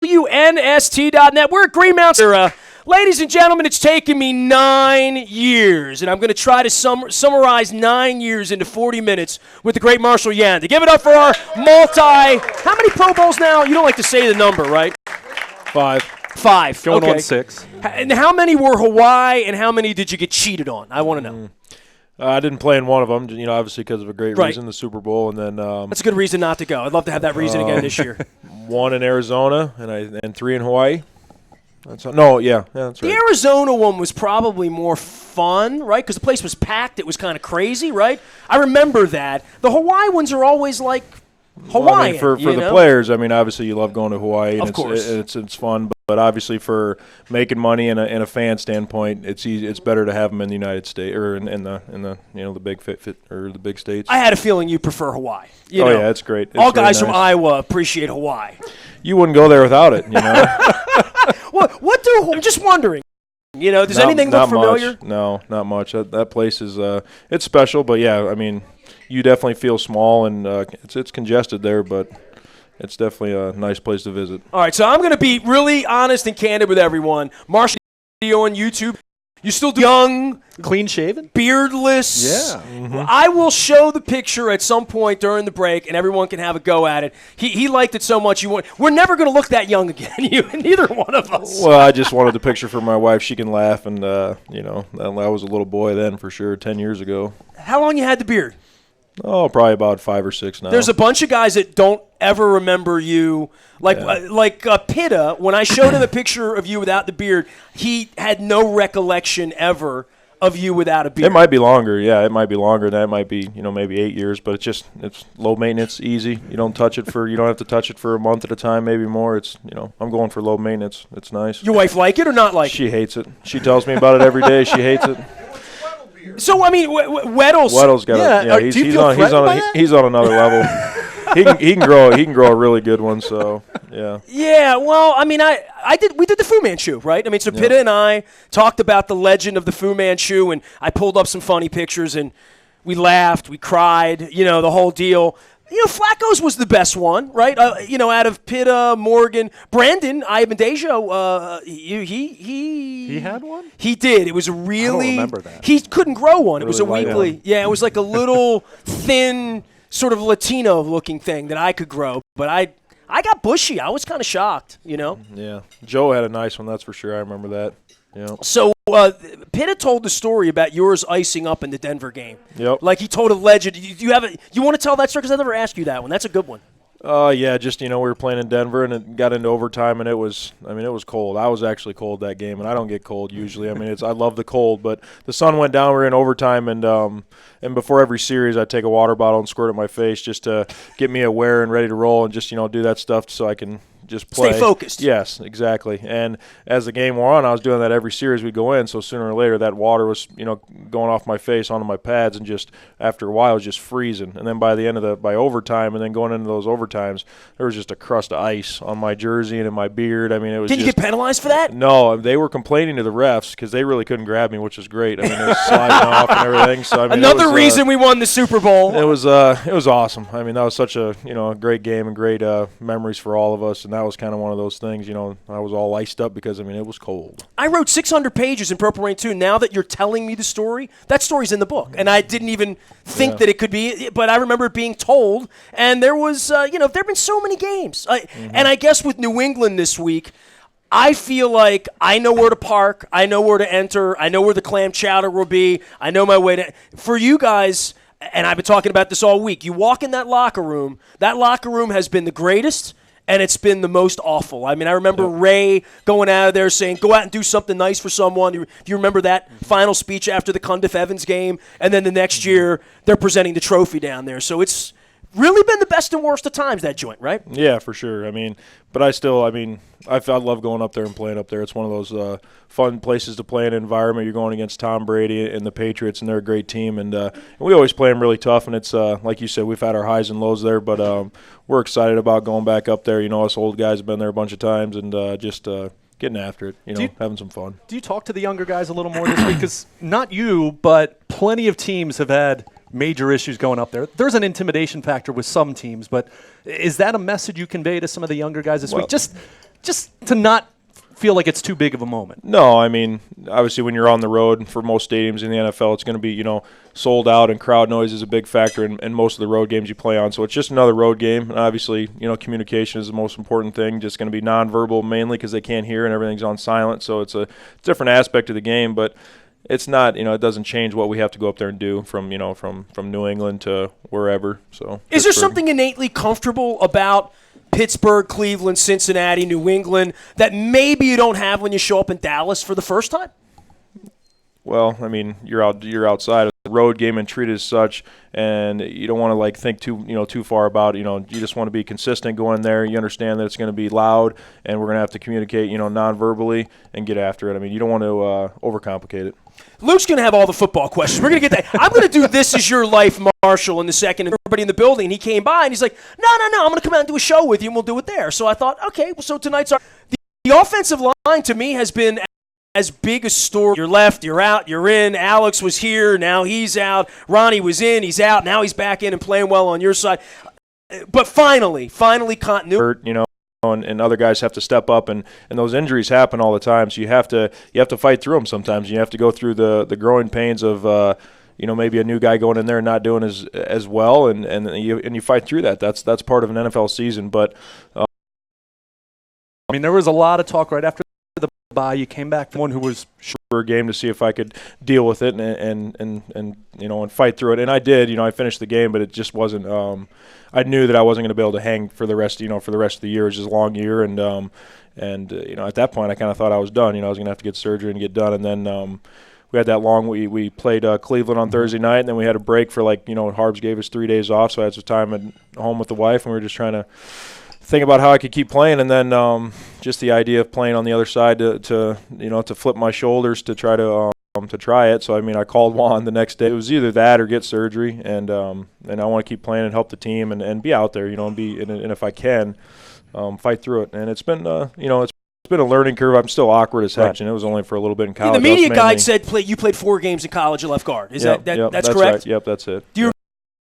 WNST.net. We're at Greenmount. Ladies and gentlemen, it's taken me 9 years, and I'm going to try to summarize 9 years into 40 minutes with the great Marshal Yanda. Give it up for our how many Pro Bowls now? You don't like to say the number, right? 5. Going on 6. And how many were Hawaii, and how many did you get cheated on? I want to know. I didn't play in one of them, obviously because of a great reason, the Super Bowl, and then that's a good reason not to go. I'd love to have that reason again this year. 1 in Arizona and 3 in Hawaii. That's right. The Arizona one was probably more fun, right? Because the place was packed. It was kind of crazy, right? I remember that. The Hawaii ones are always like Hawaiian. For the players, obviously you love going to Hawaii, and of course. It's fun. But obviously for making money in a fan standpoint, it's better to have them in the United States or in the big fit or the big states. I had a feeling you prefer Hawaii. Yeah, it's great. It's all guys nice. From Iowa appreciate Hawaii. You wouldn't go there without it, I'm just wondering. Does anything look familiar? Much. No, not much. That place is it's special, but yeah, you definitely feel small and it's congested there, but it's definitely a nice place to visit. All right, so I'm going to be really honest and candid with everyone. Marshal video on YouTube. You still young, clean-shaven, beardless. Yeah. Mm-hmm. I will show the picture at some point during the break, and everyone can have a go at it. He liked it so much. We're never going to look that young again. Neither one of us. Well, I just wanted the picture for my wife. She can laugh, and I was a little boy then for sure, 10 years ago. How long you had the beard? Oh, probably about 5 or 6 now. There's a bunch of guys that don't ever remember you. Like Pitta, when I showed him a picture of you without the beard, he had no recollection ever of you without a beard. It might be longer. Yeah, it might be longer. That might be, maybe 8 years, but it's low maintenance, easy. You don't have to touch it for a month at a time, maybe more. It's, I'm going for low maintenance. It's nice. Your wife like it or not like it? She hates it. She tells me about it every day. She hates it. So Weddle's got he's on another level. he can grow a really good one. So yeah. Yeah. Well, we did the Fu Manchu, right? So Pitta and I talked about the legend of the Fu Manchu, and I pulled up some funny pictures, and we laughed, we cried, the whole deal. Flacco's was the best one, right? Out of Pitta, Morgan, Brandon, Ibandejo, he had one? He did. It was really. I don't remember that. He couldn't grow one. It was a weekly. One. Yeah, it was like a little thin, sort of Latino-looking thing that I could grow, but I got bushy. I was kind of shocked, Yeah, Joe had a nice one, that's for sure. I remember that. Yeah. So Pitta told the story about yours icing up in the Denver game. Yep. Like he told a legend. You want to tell that story? Because I never asked you that one. That's a good one. Yeah, just we were playing in Denver and it got into overtime and it was cold. I was actually cold that game and I don't get cold usually. I love the cold, but the sun went down. We were in overtime and before every series I'd take a water bottle and squirt it in my face just to get me aware and ready to roll and just do that stuff so I can just play. Stay focused. Yes, exactly. And as the game wore on, I was doing that every series we'd go in. So sooner or later, that water was, going off my face onto my pads, and just after a while, it was just freezing. And then by overtime, and then going into those overtimes, there was just a crust of ice on my jersey and in my beard. It was. Did you get penalized for that? No, they were complaining to the refs because they really couldn't grab me, which was great. They were sliding off and everything. So another reason we won the Super Bowl. It was awesome. That was such a a great game and great memories for all of us. And that was kind of one of those things, I was all iced up because, it was cold. I wrote 600 pages in Purple Rain 2. Now that you're telling me the story, that story's in the book. And I didn't even think that it could be, but I remember it being told. And there was, there have been so many games. And I guess with New England this week, I feel like I know where to park. I know where to enter. I know where the clam chowder will be. I know my way to. For you guys, and I've been talking about this all week, you walk in that locker room has been the greatest. And it's been the most awful. I remember Ray going out of there saying, go out and do something nice for someone. Do you remember that final speech after the Cundiff-Evans game? And then the next year, they're presenting the trophy down there. So it's really been the best and worst of times, that joint, right? Yeah, for sure. But I still, I love going up there and playing up there. It's one of those fun places to play in an environment. You're going against Tom Brady and the Patriots, and they're a great team. And we always play them really tough, and it's like you said, we've had our highs and lows there, but we're excited about going back up there. Us old guys have been there a bunch of times, and just getting after it, having some fun. Do you talk to the younger guys a little more this week? Because not you, but plenty of teams have had major issues going up there. There's an intimidation factor with some teams, but is that a message you convey to some of the younger guys this week? Just to not feel like it's too big of a moment. No, I mean, obviously when you're on the road for most stadiums in the NFL, it's going to be, sold out, and crowd noise is a big factor in most of the road games you play on. So it's just another road game. And obviously, communication is the most important thing. Just going to be nonverbal mainly because they can't hear and everything's on silent. So it's a different aspect of the game, but it's not, it doesn't change what we have to go up there and do from New England to wherever. So is there something innately comfortable about Pittsburgh, Cleveland, Cincinnati, New England that maybe you don't have when you show up in Dallas for the first time? Well, I mean, you're outside of the road game and treat it as such, and you don't want to think too far about it. You just want to be consistent going there. You understand that it's going to be loud, and we're going to have to communicate, non-verbally and get after it. I mean, you don't want to overcomplicate it. Luke's going to have all the football questions. We're going to get that. I'm going to do This Is Your Life, Marshall, in the second, and everybody in the building. And he came by, and he's like, no, I'm going to come out and do a show with you, and we'll do it there. So I thought, okay, well, so tonight's the offensive line, to me, has been as big a story. You're left, you're out, you're in. Alex was here, now he's out. Ronnie was in, he's out. Now he's back in and playing well on your side. But finally continuity. And other guys have to step up, and those injuries happen all the time. So you have to fight through them sometimes. You have to go through the growing pains of maybe a new guy going in there and not doing as well, and you fight through that. That's part of an NFL season. But there was a lot of talk right after the bye. You came back from one who was for a game to see if I could deal with it and fight through it, and I did. I finished the game, but it just wasn't. I knew that I wasn't going to be able to hang for the rest of the year. It was just a long year, and at that point I kind of thought I was done. I was going to have to get surgery and get done, and then we had that long. We played Cleveland on Thursday night, and then we had a break for Harbs gave us 3 days off, so I had some time at home with the wife, and we were just trying to think about how I could keep playing, and then just the idea of playing on the other side to flip my shoulders to try it. So I called Juan the next day. It was either that or get surgery, and I want to keep playing and help the team and be out there, and if I can, fight through it. And it's been it's been a learning curve. I'm still awkward as heck, and it was only for a little bit in college. The media guide said you played 4 games in college at left guard. Is that's correct? Right. Yep, that's it. Do you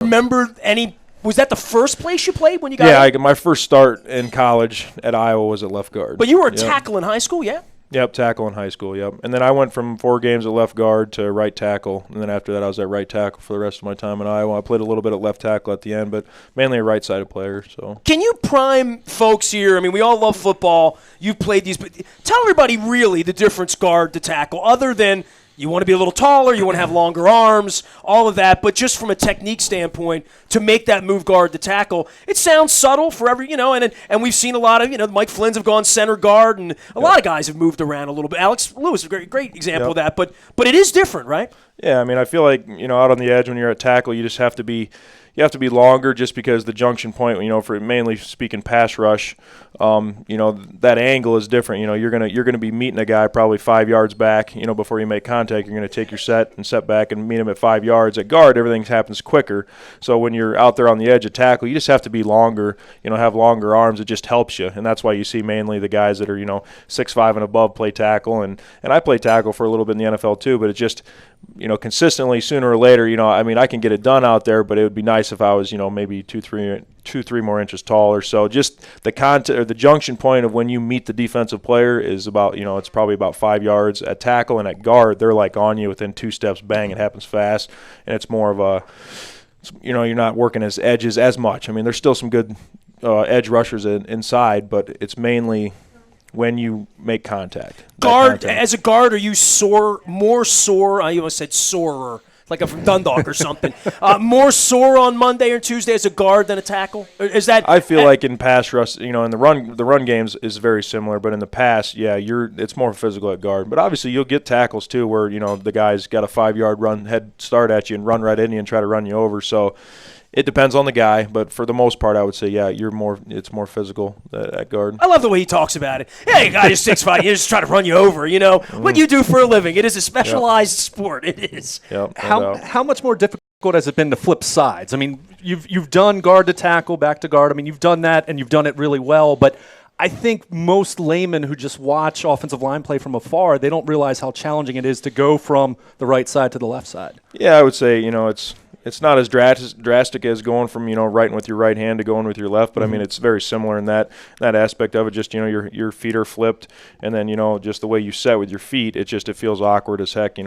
remember any? Was that the first place you played when you got in? Yeah, my first start in college at Iowa was at left guard. But you were a tackle in high school, yeah? Yep, tackle in high school, yep. And then I went from 4 games at left guard to right tackle, and then after that I was at right tackle for the rest of my time in Iowa. I played a little bit at left tackle at the end, but mainly a right-sided player. So, can you prime folks here? We all love football. You've played these, but tell everybody really the difference guard to tackle, other than you want to be a little taller, you want to have longer arms, all of that, but just from a technique standpoint, to make that move guard to tackle, it sounds subtle for every, and we've seen a lot of, Mike Flynn's have gone center guard, and a lot of guys have moved around a little bit. Alex Lewis, a great example of that, but it is different, right? Yeah, I feel like, out on the edge when you're at tackle, you just have to be longer just because the junction point, for mainly speaking pass rush, that angle is different. You're gonna be meeting a guy probably 5 yards back, before you make contact. You're gonna take your set back and meet him at 5 yards. At guard, everything happens quicker. So when you're out there on the edge of tackle, you just have to be longer, have longer arms. It just helps you, and that's why you see mainly the guys that are 6'5" and above play tackle, and I play tackle for a little bit in the NFL too. But it just consistently, sooner or later, I can get it done out there, but it would be nice if I was, maybe 2-3 more inches taller. So just the contact or the junction point of when you meet the defensive player is about, it's probably about 5 yards. At tackle and at guard, they're on you within 2 steps. Bang, it happens fast, and it's more of a, you're not working as edges as much. there's still some good edge rushers inside, but it's mainly when you make contact. As a guard, are you more sore? I almost said sorer, like I'm from Dundalk or something. More sore on Monday or Tuesday as a guard than a tackle? Is that? I feel like in pass rush, in the run games is very similar, but in the pass, it's more physical at guard. But obviously you'll get tackles too, where the guy's got a 5-yard run head start at you and run right in you and try to run you over. So it depends on the guy, but for the most part, I would say, it's more physical at guard. I love the way he talks about it. Hey, guy, you're 6'5", you just try to run you over, what you do for a living. It is a specialized sport. It is. Yep, how much more difficult has it been to flip sides? You've done guard to tackle, back to guard. You've done that, and you've done it really well, but I think most laymen who just watch offensive line play from afar, they don't realize how challenging it is to go from the right side to the left side. Yeah, I would say, it's not as drastic as going from, writing with your right hand to going with your left, but I mean, it's very similar in that aspect of it. Just, your feet are flipped, and then, just the way you set with your feet, it feels awkward as heck,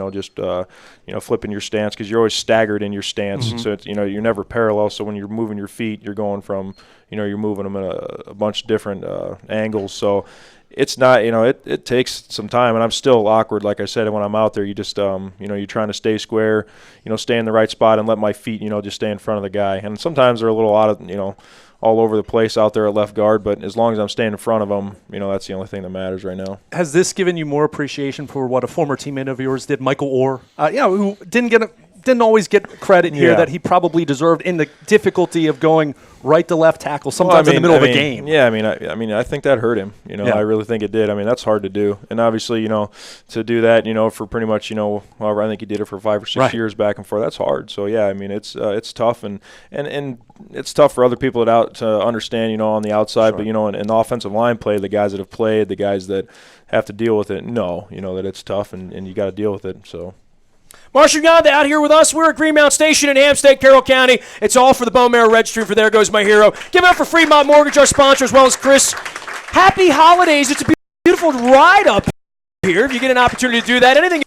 flipping your stance, because you're always staggered in your stance. So it's, you're never parallel. So when you're moving your feet, you're going from, you're moving them in a bunch of different angles. So it's not, it takes some time, and I'm still awkward, like I said, when I'm out there. You just, you're trying to stay square, stay in the right spot and let my feet, just stay in front of the guy. And sometimes they're a little out of, all over the place out there at left guard, but as long as I'm staying in front of them, that's the only thing that matters right now. Has this given you more appreciation for what a former teammate of yours did, Michael Orr, who didn't always get credit here that he probably deserved in the difficulty of going right to left tackle sometimes in the middle of a game? Yeah, I think that hurt him. I really think it did. I mean, that's hard to do. And obviously, to do that, for pretty much, however, I think he did it for 5 or 6 years back and forth. That's hard. So yeah, I mean, it's tough, and it's tough for other people to understand, on the outside. But in the offensive line play, the guys that have played, the guys that have to deal with it, that it's tough, and you got to deal with it. So. Marshal Yanda out here with us. We're at Greenmount Station in Hampstead, Carroll County. It's all for the Bone Marrow Registry for There Goes My Hero. Give it up for Fremont Mortgage, our sponsor, as well as Chris. Happy holidays. It's a beautiful ride up here if you get an opportunity to do that. Anything